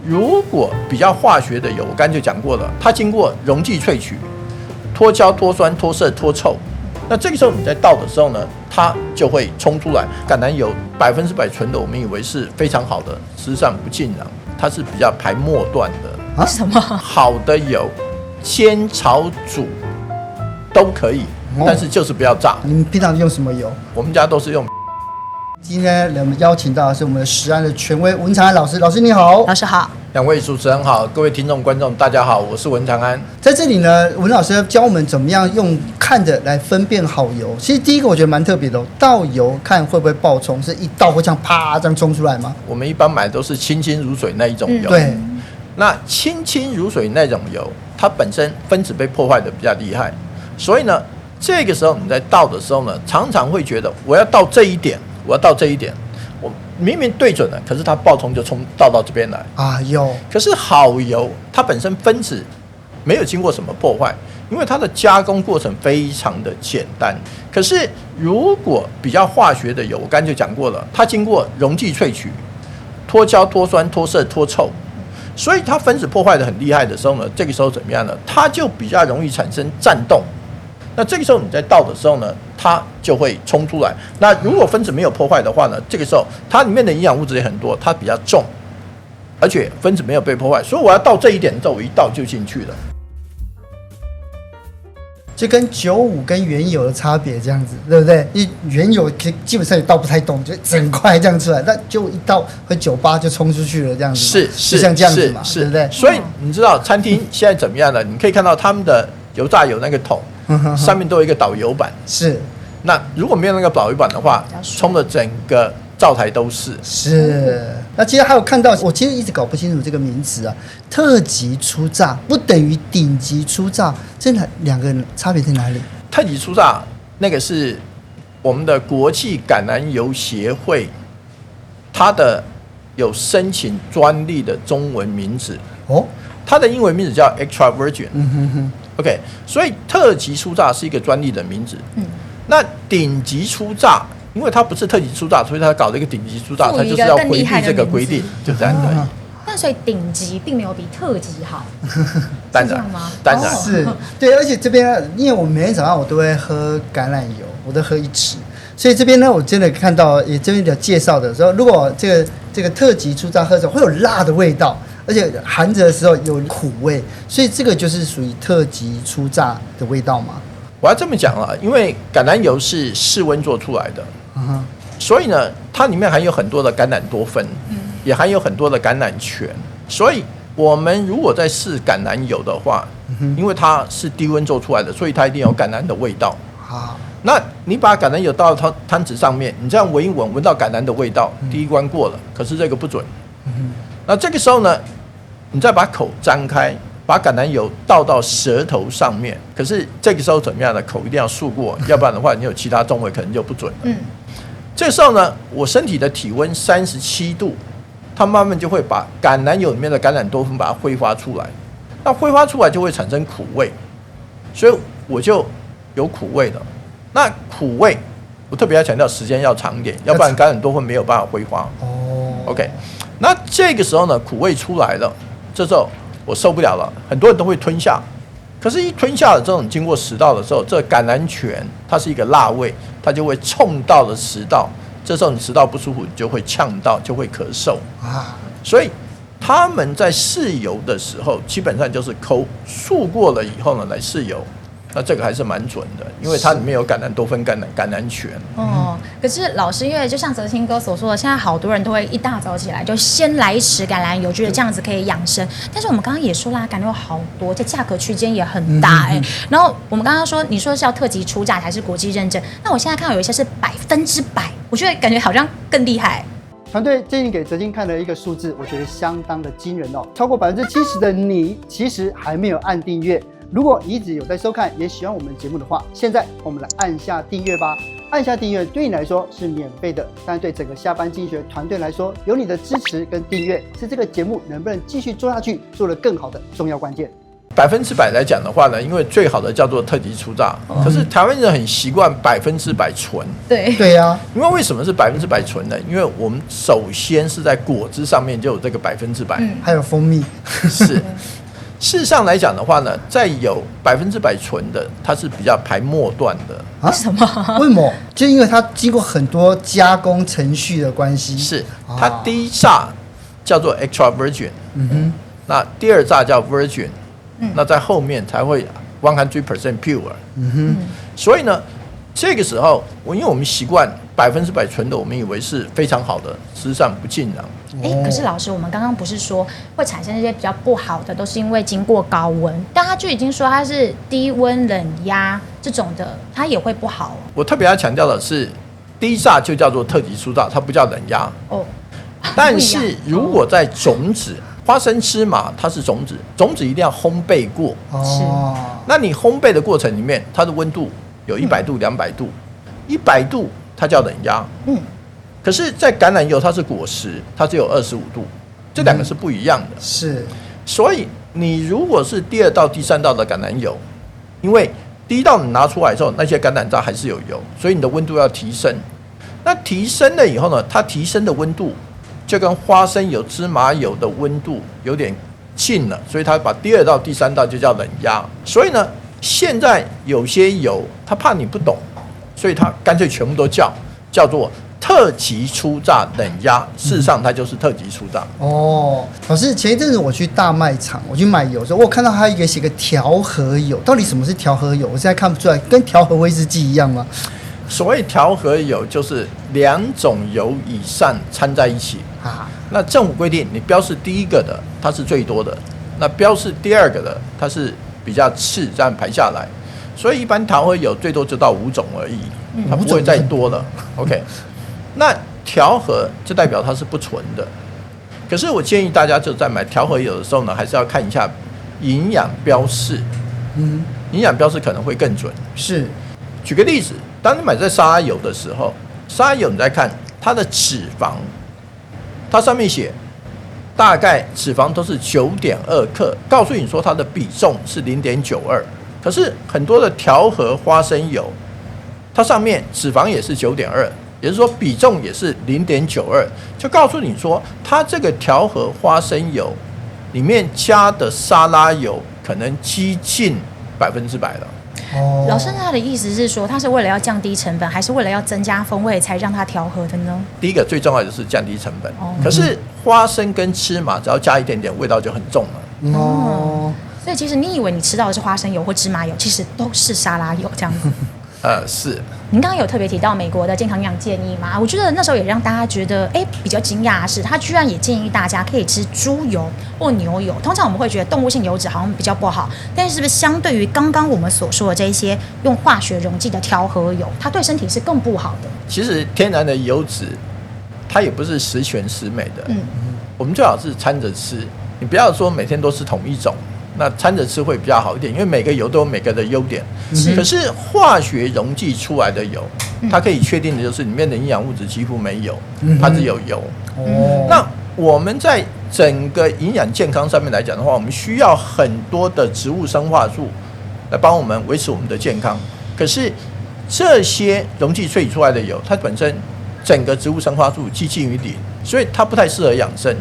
如果比较化学的油，我刚才就讲过了，它经过溶剂萃取、脱胶、脱酸、脱色、脱臭，那这个时候你在倒的时候呢，它就会冲出来。橄榄油100%纯的，我们以为是非常好的，事实上不尽然，它是比较排末段的。什么？好的油，煎、炒、煮都可以，但是就是不要炸。你们平常用什么油？我们家都是用。今天我们邀请到的是我们的食安的权威文长安老师，老师你好。老师好。两位主持人好，各位听众观众大家好，我是文长安。在这里呢，文老师教我们怎么样用看的来分辨好油。其实第一个我觉得蛮特别的哦，倒油看会不会爆冲，是一倒会这样啪这样冲出来吗？我们一般买都是清清如水那一种油。对。那清清如水那种油，它本身分子被破坏的比较厉害，所以呢，这个时候你在倒的时候呢，常常会觉得我要倒这一点，我要倒这一点，我明明对准了，可是它爆冲就倒到这边来啊。有。可是好油它本身分子没有经过什么破坏，因为它的加工过程非常的简单。可是如果比较化学的油，我刚才就讲过了，它经过溶剂萃取、脱胶、脱酸、脱色、脱臭。所以它分子破坏的很厉害的时候呢，这个时候怎么样呢？它就比较容易产生颤动。那这个时候你在倒的时候呢，它就会冲出来。那如果分子没有破坏的话呢，这个时候它里面的营养物质也很多，它比较重，而且分子没有被破坏，所以我要倒这一点之后，我一倒就进去了。就跟95跟原油的差别这样子，对不对？因为原油基本上也倒不太动，就整块这样出来，但就一倒和98就冲出去了这样子，是像这样子嘛，对不对？所以你知道餐厅现在怎么样呢？你可以看到他们的油炸油那个桶上面都有一个导油板，是。那如果没有那个导油板的话，冲的整个灶台都是。是。那其实还有看到，我其实一直搞不清楚这个名词啊，特级初榨不等于顶级初榨，这两个差别在哪里？特级初榨那个是我们的国际橄榄油协会，它的有申请专利的中文名字哦，它的英文名字叫 Extra Virgin。OK， 所以特级初榨是一个专利的名字。那顶级初榨，因为它不是特级初榨，所以它搞了一个顶级初榨，它就是要回避这个规定，就这样而已。但所以顶级并没有比特级好，当然吗？当然是对，而且这边因为我每天早上我都会喝橄榄油，我都喝1匙，所以这边呢，我真的看到也这边有介绍的时候，如果这个特级初榨喝着会有辣的味道，而且含着的时候有苦味，所以这个就是属于特级初榨的味道吗？我要这么讲啊，因为橄榄油是室温做出来的，所以呢，它里面含有很多的橄榄多酚，也含有很多的橄榄醛，所以我们如果在试橄榄油的话，因为它是低温做出来的，所以它一定有橄榄的味道。那你把橄榄油倒到汤匙上面，你这样闻一闻，闻到橄榄的味道，第一关过了，可是这个不准。那这个时候呢，你再把口张开，把橄榄油倒到舌头上面，可是这个时候怎么样呢？口一定要漱过，要不然的话，你有其他重味可能就不准了。这时候呢，我身体的体温37度，它慢慢就会把橄榄油里面的橄榄多酚把它挥发出来，那挥发出来就会产生苦味，所以我就有苦味了。那苦味，我特别要强调时间要长一点，要不然橄榄多酚没有办法挥发。OK， 那这个时候呢，苦味出来了，这时候我受不了了，很多人都会吞下。可是，一吞下了之后，你经过食道的时候，这橄榄醛它是一个辣味，它就会冲到了食道。这时候你食道不舒服，你就会呛到，就会咳嗽啊。所以他们在试油的时候，基本上就是口漱过了以后呢来试油。那这个还是蛮准的，因为它里面有橄榄多酚、橄榄醛。可是老师，因为就像哲青哥所说的，现在好多人都会一大早起来就先来1匙橄榄油，觉得这样子可以养生。但是我们刚刚也说啦，橄榄油好多，这价格区间也很大然后我们刚刚说，你说是要特级初榨还是国际认证？那我现在看到有一些是100%，我觉得感觉好像更厉害。团队最近给哲青看了一个数字，我觉得相当的惊人哦，超过70%的你其实还没有按订阅。如果你一直有在收看，也喜欢我们节目的话，现在我们来按下订阅吧。按下订阅对你来说是免费的，但对整个下班经济学团队来说，有你的支持跟订阅是这个节目能不能继续做下去做得更好的重要关键。100%来讲的话呢，因为最好的叫做特级初榨，可是台湾人很习惯100%纯。对对呀、因为为什么是100%纯呢？因为我们首先是在果汁上面就有这个100%，还有蜂蜜，是。事实上来讲的话呢，在有100%纯的，它是比较排末段的。啊？什么？为什么？就因为它经过很多加工程序的关系。是，它第一榨叫做 extra virgin，那第二榨叫 virgin，那在后面才会100% pure。所以呢，这个时候因为我们习惯100%纯的，我们以为是非常好的，事实上不尽然。可是老师，我们刚刚不是说会产生这些比较不好的，都是因为经过高温，但他就已经说它是低温冷压这种的，它也会不好我特别要强调的是，第一榨就叫做特级初榨，它不叫冷压。哦。但是如果在种子，花生芝麻它是种子，种子一定要烘焙过。哦，那你烘焙的过程里面，它的温度有100度、200度，100度它叫冷压。可是，在橄榄油它是果实，它只有25度，这两个是不一样的。是，所以你如果是第2道、第3道的橄榄油，因为第1道你拿出来之后，那些橄榄渣还是有油，所以你的温度要提升。那提升了以后呢，它提升的温度就跟花生油、芝麻油的温度有点近了，所以它把第2道、第3道就叫冷压。所以呢，现在有些油它怕你不懂，所以它干脆全部都叫做特级初榨冷压，事实上它就是特级初榨。哦，老师，前一阵子我去大卖场，我去买油的时候，我看到它写个调和油，到底什么是调和油？我现在看不出来，跟调和威士忌一样吗？所谓调和油，就是2种油以上掺在一起。那政府规定，你标示第1个的，它是最多的；那标示第2个的，它是比较次，这样排下来。所以一般调和油最多就到5种而已，它不会再多了。OK。那调和就代表它是不纯的，可是我建议大家就在买调和油的时候呢，还是要看一下营养标示。营养标示可能会更准。是，举个例子，当你买在沙拉油的时候，沙拉油你再看它的脂肪，它上面写大概脂肪都是9.2克，告诉你说它的比重是0.92，可是很多的调和花生油，它上面脂肪也是9.2。也就是说，比重也是0.92，就告诉你说，它这个调和花生油里面加的沙拉油可能接近100%了。老师他的意思是说，他是为了要降低成本，还是为了要增加风味才让它调和的呢？第一个最重要的是降低成本，可是花生跟芝麻只要加一点点，味道就很重了。所以其实你以为你吃到的是花生油或芝麻油，其实都是沙拉油这样子。是。您刚刚有特别提到美国的健康营养建议嘛？我觉得那时候也让大家觉得，比较惊讶的是，他居然也建议大家可以吃猪油或牛油。通常我们会觉得动物性油脂好像比较不好，但是不是相对于刚刚我们所说的这一些用化学溶剂的调和油，它对身体是更不好的？其实天然的油脂，它也不是十全十美的。我们最好是掺着吃，你不要说每天都吃同一种。那掺着吃会比较好一点，因为每个油都有每个的优点。可是化学溶剂出来的油，它可以确定的就是里面的营养物质几乎没有，它只有油。那我们在整个营养健康上面来讲的话，我们需要很多的植物生化素来帮我们维持我们的健康。可是这些溶剂萃取出来的油，它本身整个植物生化素接近于0，所以它不太适合养生。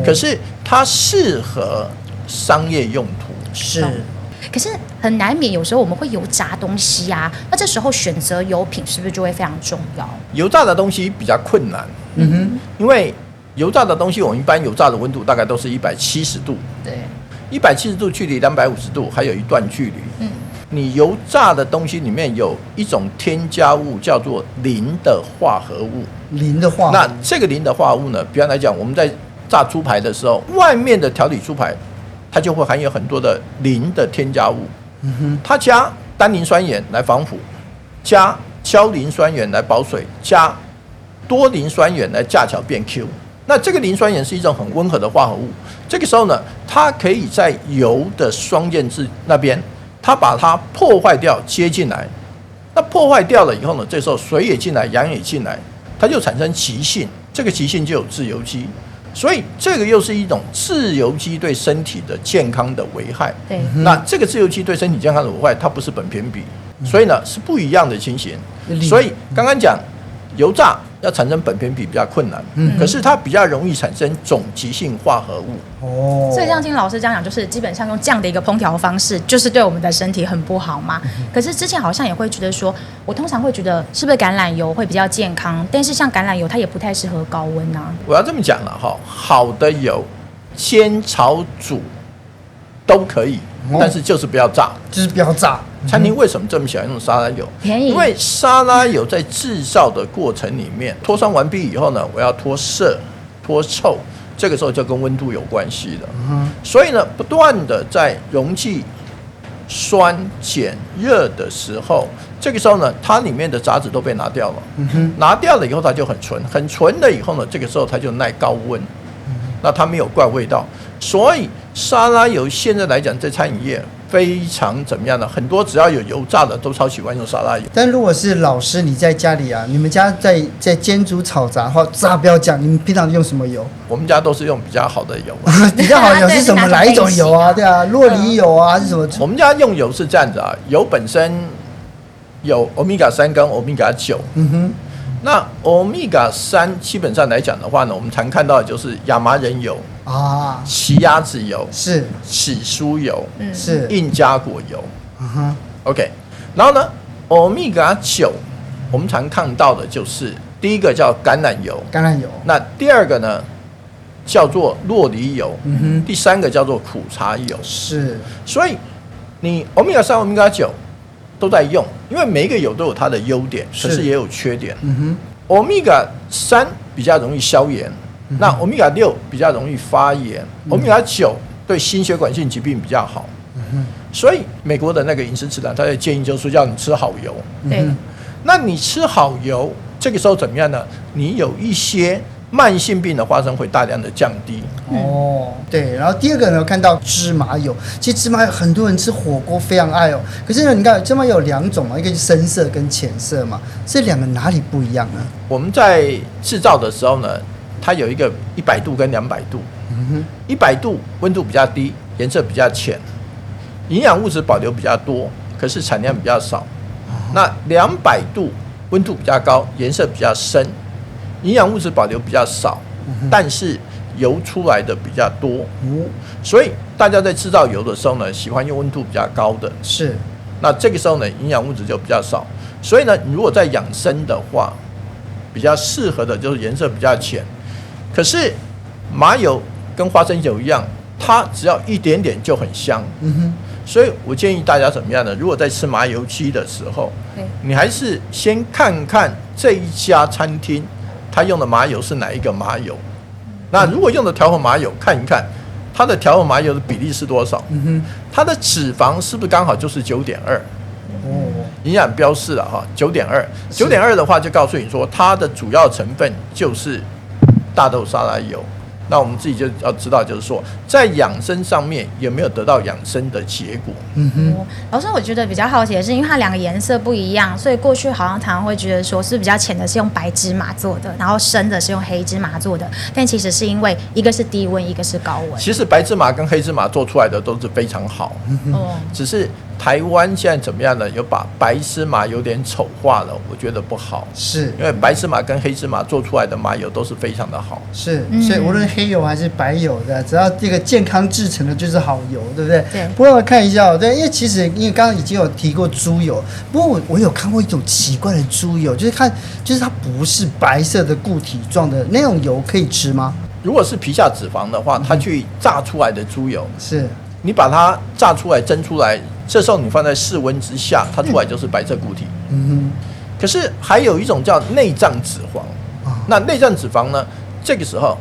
可是它适合商业用途。是，可是很难免有时候我们会油炸东西啊，那这时候选择油品是不是就会非常重要？油炸的东西比较困难，因为油炸的东西我们一般油炸的温度大概都是170度，对，170度距离250度还有一段距离。你油炸的东西里面有一种添加物叫做磷的化合物，那这个磷的化合物呢，比方来讲，我们在炸猪排的时候，外面的调理猪排，它就会含有很多的磷的添加物。它加单磷酸盐来防腐，加焦磷酸盐来保水，加多磷酸盐来架桥变 Q。那这个磷酸盐是一种很温和的化合物，这个时候呢，它可以在油的双键制那边，它把它破坏掉，接进来。那破坏掉了以后呢，这时候水也进来，氧也进来，它就产生极性，这个极性就有自由基。所以这个又是一种自由基对身体的健康的危害。对，那这个自由基对身体健康的危害，它不是苯偏比，所以呢是不一样的情形。所以刚刚讲油炸要产生苯偏比比较困难，可是它比较容易产生总极性化合物。哦，所以像听老师这样讲，就是基本上用这样的一个烹调方式，就是对我们的身体很不好嘛。可是之前好像也会觉得说，我通常会觉得是不是橄榄油会比较健康，但是像橄榄油它也不太适合高温啊。我要这么讲了哈，好的油煎、炒、煮都可以，但是就是不要炸。就是不要炸。餐厅为什么这么喜欢用沙拉油？便宜，因为沙拉油在制造的过程里面，脱酸完毕以后呢，我要脱色、脱臭，这个时候就跟温度有关系了。所以呢，不断的在溶剂酸碱热的时候，这个时候呢，它里面的杂质都被拿掉了。拿掉了以后，它就很纯，很纯了以后呢，这个时候它就耐高温，那它没有怪味道。所以沙拉油现在来讲，在餐饮业非常怎么样呢？很多只要有油炸的都超喜欢用沙拉油。但如果是老师你在家里啊，你们家在煎煮炒炸或炸不要讲，你们平常用什么油？我们家都是用比较好的油。比较好的油是什么？哪一种油啊？对啊，酪梨油啊，还是什么？我们家用油是这样子啊，油本身有欧米伽3跟欧米伽9。那欧米伽3基本上来讲的话呢，我们常看到的就是亚麻仁油啊、奇亚籽油、是起酥油、是印加果油。OK， 然后呢，欧米伽9我们常看到的就是第一个叫橄榄油，那第二个呢叫做酪梨油，第三个叫做苦茶油。是，所以你欧米伽3、欧米伽9都在用，因为每一个油都有它的优点，可是也有缺点。欧米伽3比较容易消炎，那欧米伽6比较容易发炎，欧米伽9对心血管性疾病比较好。所以美国的那个饮食指南，他在建议就是说要你吃好油。对，那你吃好油，这个时候怎么样呢？你有一些慢性病的发生会大量的降低。对。然后第二个呢，看到芝麻油，其实芝麻油很多人吃火锅非常爱哦。可是呢，你看芝麻油有2种嘛，一个是深色跟浅色嘛，这两个哪里不一样呢？我们在制造的时候呢，它有一个100度跟200度。100度温度比较低，颜色比较浅，营养物质保留比较多，可是产量比较少。那200度温度比较高，颜色比较深，营养物质保留比较少，但是油出来的比较多。所以大家在制造油的时候呢，喜欢用温度比较高的。是。那这个时候呢，营养物质就比较少。所以呢，你如果在养生的话，比较适合的就是颜色比较浅。可是麻油跟花生油一样，它只要一点点就很香。所以我建议大家怎么样呢？如果在吃麻油鸡的时候，你还是先看看这一家餐厅它用的麻油是哪一个麻油。那如果用的调和麻油，看一看它的调和麻油的比例是多少，它的脂肪是不是刚好就是9.2？营养标示了哈，9.2的话就告诉你说它的主要成分就是大豆沙拉油。那我们自己就要知道，就是说在养生上面有没有得到养生的结果。老师，我觉得比较好奇的是，因为它两个颜色不一样，所以过去好像常常会觉得说是比较浅的是用白芝麻做的，然后深的是用黑芝麻做的，但其实是因为一个是低温，一个是高温。其实白芝麻跟黑芝麻做出来的都是非常好，只是台湾现在怎么样呢？有把白芝麻有点丑化了，我觉得不好。是因为白芝麻跟黑芝麻做出来的麻油都是非常的好。是，所以无论黑油还是白油的，只要这个健康制成的就是好油，对不对？对。不过我看一下，对，因为其实因为刚刚已经有提过猪油，不过我有看过一种奇怪的猪油，就是它不是白色的固体状的那种油，可以吃吗？如果是皮下脂肪的话，它去榨出来的猪油，是你把它榨出来蒸出来，这时候你放在室温之下，它出来就是白色固体。可是还有一种叫内脏脂肪，那内脏脂肪呢？这个时候，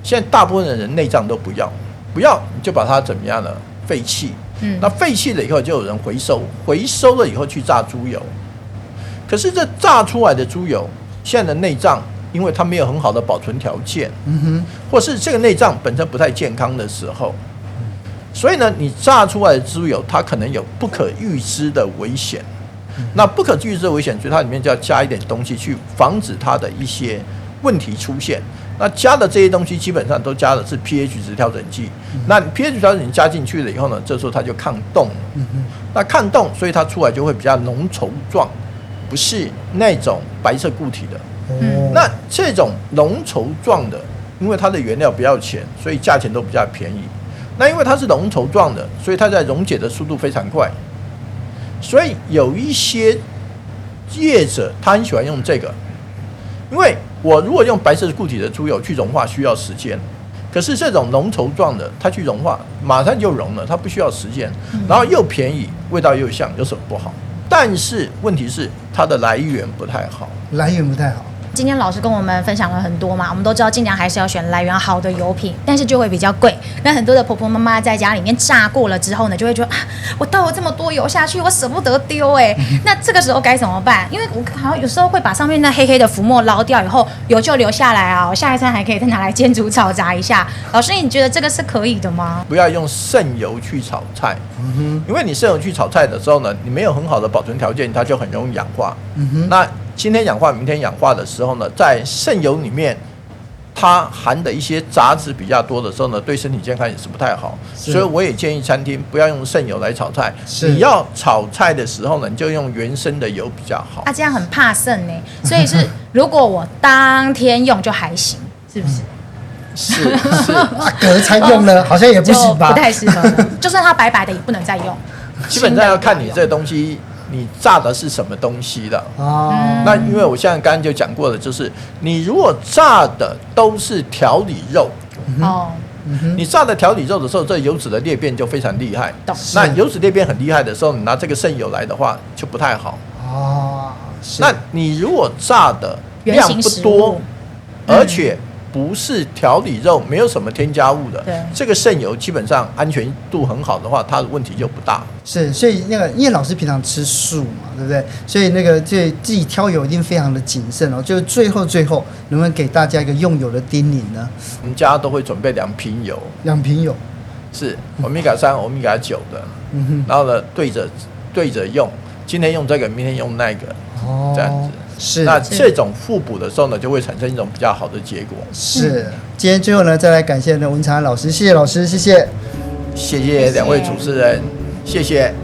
现在大部分的人内脏都不要，你就把它怎么样呢？废弃。那废弃了以后，就有人回收了以后去榨猪油。可是这榨出来的猪油，现在的内脏，因为它没有很好的保存条件，或是这个内脏本身不太健康的时候，所以呢，你榨出来的猪油，它可能有不可预知的危险。那不可预知的危险，所以它里面就要加一点东西去防止它的一些问题出现。那加的这些东西基本上都加的是 pH 值调整剂。那 pH 调整剂加进去了以后呢，这时候它就抗冻了。那抗冻，所以它出来就会比较浓稠状，不是那种白色固体的。那这种浓稠状的，因为它的原料比较浅，所以价钱都比较便宜。那因为它是浓稠状的，所以它在溶解的速度非常快。所以有一些业者他很喜欢用这个，因为我如果用白色固体的猪油去融化需要时间，可是这种浓稠状的它去融化马上就融了，它不需要时间，然后又便宜，味道又香，有什么不好？但是问题是它的来源不太好，来源不太好。今天老师跟我们分享了很多嘛，我们都知道尽量还是要选来源好的油品，但是就会比较贵。那很多的婆婆妈妈在家里面炸过了之后呢，就会觉得我倒了这么多油下去，我舍不得丢那这个时候该怎么办？因为我好像有时候会把上面那黑黑的浮沫捞掉以后，油就留下来啊，我下一餐还可以再拿来煎煮炒炸一下。老师，你觉得这个是可以的吗？不要用剩油去炒菜，因为你剩油去炒菜的时候呢，你没有很好的保存条件，它就很容易氧化。那今天氧化明天氧化的时候呢，在剩油里面它含的一些杂质比较多的时候呢，对身体健康也是不太好。所以我也建议餐厅不要用剩油来炒菜，你要炒菜的时候呢，你就用原生的油比较好。这样很怕剩所以是如果我当天用就还行，是不是？是隔餐用呢，好像也不行吧？不太适合，就算它白白的也不能再用。基本上要看你这东西你炸的是什么东西的那因为我现在刚刚就讲过了，就是你如果炸的都是调理肉，你炸的调理肉的时候，这油脂的裂变就非常厉害。那油脂裂变很厉害的时候，你拿这个剩油来的话就不太好。那你如果炸的量不多，而且不是调理肉，没有什么添加物的，这个剩油基本上安全度很好的话，它的问题就不大。是，所以那个因为老师平常吃素嘛，对不对？所以那个自己挑油一定非常的谨慎哦。就是最后能不能给大家一个用油的叮咛呢？我们家都会准备2瓶油，2瓶油是Omega-3、Omega-9的，然后呢对着用，今天用这个，明天用那个，这样子。那这种互补的时候呢，就会产生一种比较好的结果。是，今天最后呢，再来感谢文长安老师，谢谢老师，谢谢2位主持人，谢谢。